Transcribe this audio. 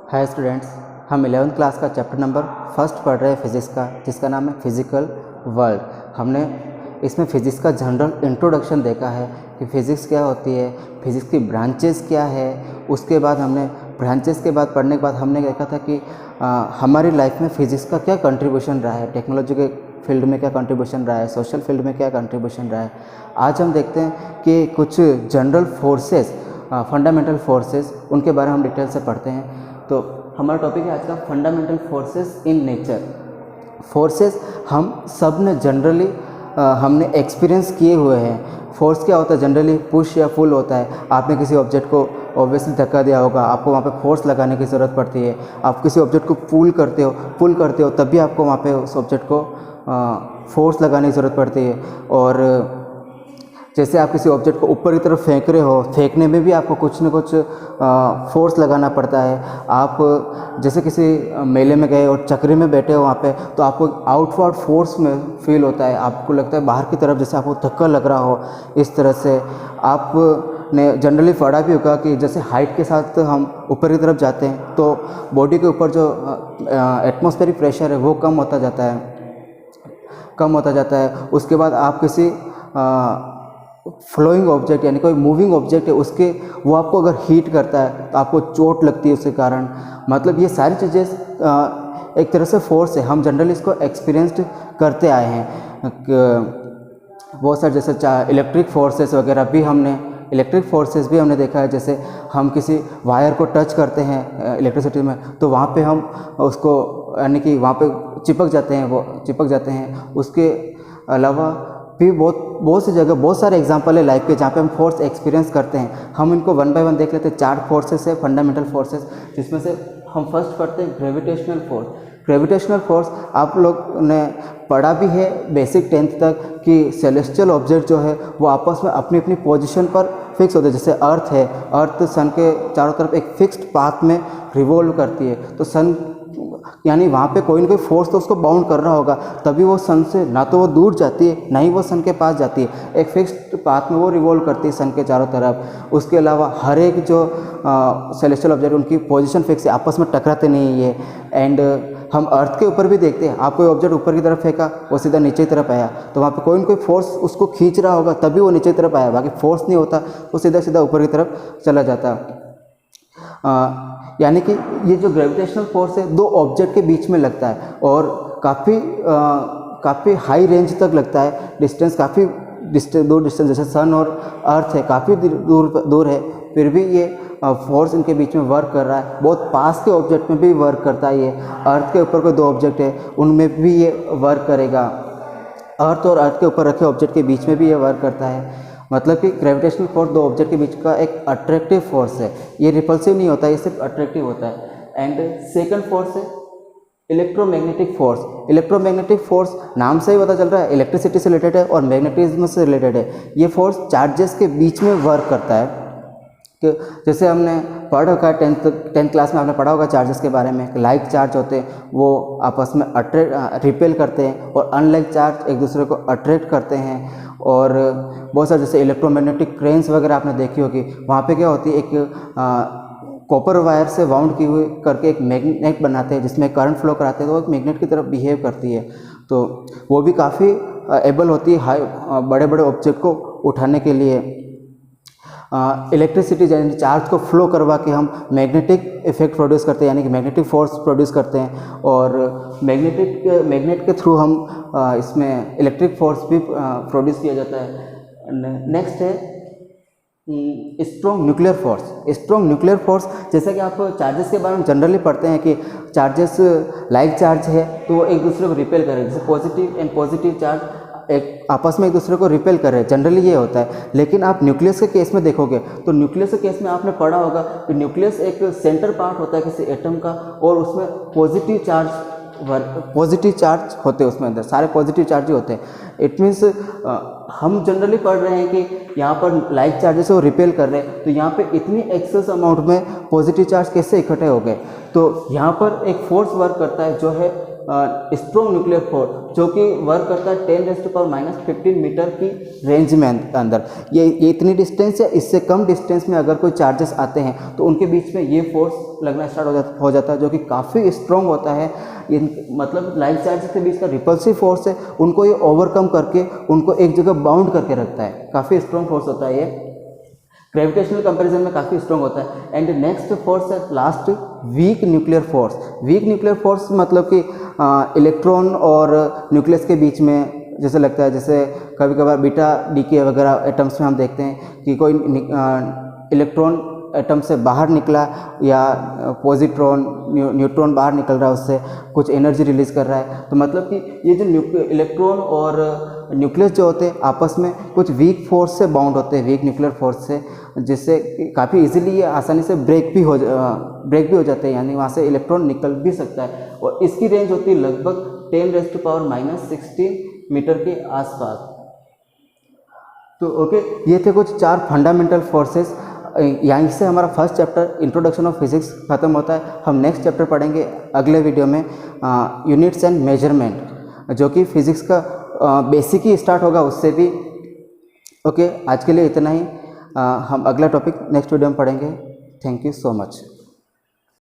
Hi students, हम 11th class का chapter number first पढ़ रहे हैं फिज़िक्स का, जिसका नाम है फिज़िकल वर्ल्ड। हमने इसमें फ़िज़िक्स का जनरल इंट्रोडक्शन देखा है कि फ़िज़िक्स क्या होती है, फ़िज़िक्स की ब्रांचेस क्या है। उसके बाद हमने ब्रांचेस के बाद पढ़ने के बाद हमने देखा था कि हमारी लाइफ में फ़िज़िक्स का क्या कंट्रीब्यूशन रहा है, टेक्नोलॉजी के फील्ड में क्या कंट्रीब्यूशन रहा है, सोशल फील्ड में क्या कंट्रीब्यूशन रहा है। आज हम देखते हैं कि कुछ जनरल फोर्सेस, फंडामेंटल फोर्सेस, उनके बारे में हम डिटेल से पढ़ते हैं। तो हमारा टॉपिक है आज का fundamental forces in nature. Forces हम सब ने जनरली हमने एक्सपीरियंस किए हुए हैं। फोर्स क्या होता है, जनरली पुश या पुल होता है। आपने किसी ऑब्जेक्ट को ऑब्वियसली धक्का दिया होगा, आपको वहाँ पे फोर्स लगाने की ज़रूरत पड़ती है। आप किसी ऑब्जेक्ट को पुल करते हो तब भी आपको वहाँ पे उस ऑब्जेक्ट को फोर्स लगाने की ज़रूरत पड़ती है। और जैसे आप किसी ऑब्जेक्ट को ऊपर की तरफ फेंक रहे हो, फेंकने में भी आपको कुछ न कुछ फोर्स लगाना पड़ता है। आप जैसे किसी मेले में गए और चक्री में बैठे हो वहाँ पे, तो आपको आउटवर्ड फोर्स में फील होता है, आपको लगता है बाहर की तरफ जैसे आपको धक्का लग रहा हो। इस तरह से आपने जनरली पढ़ा भी होगा कि जैसे हाइट के साथ हम ऊपर की तरफ जाते हैं तो बॉडी के ऊपर जो एटमॉस्फेरिक प्रेशर है वो कम होता जाता है। उसके बाद आप किसी फ्लोइंग ऑब्जेक्ट यानी कोई मूविंग ऑब्जेक्ट है, वो आपको अगर हीट करता है तो आपको चोट लगती है उसके कारण। मतलब ये सारी चीज़ें एक तरह से फोर्स है, हम जनरली इसको एक्सपीरियंस्ड करते आए हैं। बहुत सारे जैसे इलेक्ट्रिक फोर्सेस भी हमने देखा है। जैसे हम किसी वायर को टच करते हैं इलेक्ट्रिसिटी में, तो वहाँ पे हम उसको यानी कि वहाँ पे चिपक जाते हैं। उसके अलावा भी बहुत सी जगह बहुत सारे एग्जांपल है लाइफ के जहाँ पे हम फोर्स एक्सपीरियंस करते हैं। हम इनको वन बाय वन देख लेते हैं। 4 फोर्सेस है फंडामेंटल फोर्सेस, जिसमें से हम फर्स्ट पढ़ते हैं ग्रेविटेशनल फोर्स। ग्रेविटेशनल फोर्स आप लोग ने पढ़ा भी है बेसिक 10th तक कि सेलेस्टियल ऑब्जेक्ट जो है वो आपस में अपनी अपनी पोजीशन पर फिक्स होते हैं। जैसे अर्थ है, अर्थ सन के चारों तरफ एक फिक्स्ड पाथ में रिवॉल्व करती है, तो सन यानी वहाँ पे कोई ना कोई फोर्स तो उसको बाउंड कर रहा होगा, तभी वो सन से ना तो वो दूर जाती है ना ही वो सन के पास जाती है। एक फिक्स्ड पाथ में वो रिवॉल्व करती है सन के चारों तरफ। उसके अलावा हर एक जो सेलेस्टियल ऑब्जेक्ट उनकी पोजीशन फिक्स है, आपस में टकराते नहीं है। एंड हम अर्थ के ऊपर भी देखते हैं, आप कोई ऑब्जेक्ट ऊपर की तरफ फेंका, वो सीधा नीचे की तरफ आया, तो वहाँ पे कोई ना कोई फोर्स उसको खींच रहा होगा तभी वो नीचे की तरफ आया। बाकी फोर्स नहीं होता, वो सीधा सीधा ऊपर की तरफ चला जाता। यानी कि ये जो ग्रेविटेशनल फोर्स है 2 ऑब्जेक्ट के बीच में लगता है और काफ़ी हाई रेंज तक लगता है। डिस्टेंस काफ़ी दूर डिस्टेंस, जैसे सन और अर्थ है काफ़ी दूर है, फिर भी ये फोर्स इनके बीच में वर्क कर रहा है। बहुत पास के ऑब्जेक्ट में भी वर्क करता है। ये अर्थ के ऊपर कोई 2 ऑब्जेक्ट है उनमें भी ये वर्क करेगा। अर्थ और अर्थ के ऊपर रखे ऑब्जेक्ट के बीच में भी ये वर्क करता है। मतलब कि ग्रेविटेशनल फोर्स 2 ऑब्जेक्ट के बीच का एक अट्रैक्टिव फोर्स है। ये रिपल्सिव नहीं होता, ये सिर्फ अट्रैक्टिव होता है। एंड सेकंड फोर्स है इलेक्ट्रोमैग्नेटिक फोर्स। इलेक्ट्रोमैग्नेटिक फोर्स नाम से ही पता चल रहा है, इलेक्ट्रिसिटी से रिलेटेड है और मैग्नेटिज्म से रिलेटेड है। ये फोर्स चार्जेस के बीच में वर्क करता है। कि जैसे हमने पढ़ा होगा 10th क्लास में आपने पढ़ा होगा चार्जेस के बारे में। लाइक चार्ज होते हैं वो आपस में रिपेल करते हैं और अनलाइक चार्ज एक दूसरे को अट्रैक्ट करते हैं। और बहुत सारे जैसे इलेक्ट्रोमैग्नेटिक क्रेन्स वगैरह आपने देखी होगी, वहाँ पे क्या होती है, एक कॉपर वायर से वाउंड की हुई करके एक मैग्नेट बनाते हैं जिसमें करंट फ्लो कराते हैं, तो वो एक मैग्नेट की तरफ बिहेव करती है। तो वो भी काफ़ी एबल होती है बड़े बड़े ऑब्जेक्ट को उठाने के लिए। इलेक्ट्रिसिटी यानी चार्ज को फ्लो करवा के हम मैग्नेटिक इफेक्ट प्रोड्यूस करते हैं, यानी कि मैग्नेटिक फोर्स प्रोड्यूस करते हैं। और मैग्नेट के थ्रू हम इसमें इलेक्ट्रिक फोर्स भी प्रोड्यूस किया जाता है। नेक्स्ट है strong nuclear force. Strong nuclear force, जैसा कि आप चार्जेस के बारे में जनरली पढ़ते हैं कि चार्जेस लाइक चार्ज है तो वो एक दूसरे को रिपेल करें, जैसे पॉजिटिव एंड पॉजिटिव चार्ज एक आपस में एक दूसरे को रिपेल कर रहे हैं, जनरली ये होता है। लेकिन आप न्यूक्लियस के केस में देखोगे तो न्यूक्लियस के केस में आपने पढ़ा होगा कि न्यूक्लियस एक सेंटर पार्ट होता है किसी एटम का और उसमें पॉजिटिव चार्ज होते हैं, उसमें अंदर सारे पॉजिटिव चार्ज ही होते हैं। इट मीन्स हम जनरली पढ़ रहे हैं कि यहाँ पर लाइक चार्जेस वो रिपेल कर रहे हैं, तो यहाँ पे इतनी एक्सेस अमाउंट में पॉजिटिव चार्ज कैसे इकट्ठे हो गए। तो यहाँ पर एक फोर्स वर्क करता है जो है स्ट्रॉन्ग न्यूक्लियर फोर्स जो कि वर्क करता है 10⁻⁻15 मीटर की रेंज में अंदर। ये इतनी डिस्टेंस या इससे कम डिस्टेंस में अगर कोई चार्जेस आते हैं तो उनके बीच में ये फोर्स लगना स्टार्ट हो जाता है, जो कि काफ़ी स्ट्रॉन्ग होता है। मतलब लाइट चार्जेस के बीच का रिपल्सिव फोर्स है, उनको ये ओवरकम करके उनको एक जगह बाउंड करके रखता है। काफ़ी स्ट्रॉन्ग फोर्स होता है ये, ग्रेविटेशनल कंपैरिजन में काफ़ी स्ट्रॉन्ग होता है। एंड नेक्स्ट फोर्स है last weak nuclear force. Weak nuclear force मतलब कि इलेक्ट्रॉन और न्यूक्लियस के बीच में जैसे लगता है, जैसे कभी कभार बीटा डीके वगैरह एटम्स में हम देखते हैं कि कोई इलेक्ट्रॉन एटम से बाहर निकला या पॉजिट्रॉन न्यूट्रॉन बाहर निकल रहा है, उससे कुछ एनर्जी रिलीज़ कर रहा है। तो मतलब कि ये जो इलेक्ट्रॉन और न्यूक्लियस जो होते हैं आपस में कुछ वीक फोर्स से बाउंड होते हैं, वीक न्यूक्लियर फोर्स से, जिससे काफ़ी इजीली ये आसानी से ब्रेक भी हो जाते हैं, यानी वहाँ से इलेक्ट्रॉन निकल भी सकता है। और इसकी रेंज होती है लगभग 10⁻⁻16 मीटर के आसपास। तो ओके, ये थे कुछ 4 फंडामेंटल फोर्सेस। यहीं से हमारा first chapter introduction of physics ख़त्म होता है। हम नेक्स्ट चैप्टर पढ़ेंगे अगले वीडियो में, यूनिट्स एंड मेजरमेंट, जो कि फिज़िक्स का बेसिक ही स्टार्ट होगा उससे भी। ओके, आज के लिए इतना ही। हम अगला टॉपिक नेक्स्ट वीडियो में पढ़ेंगे। Thank you so much.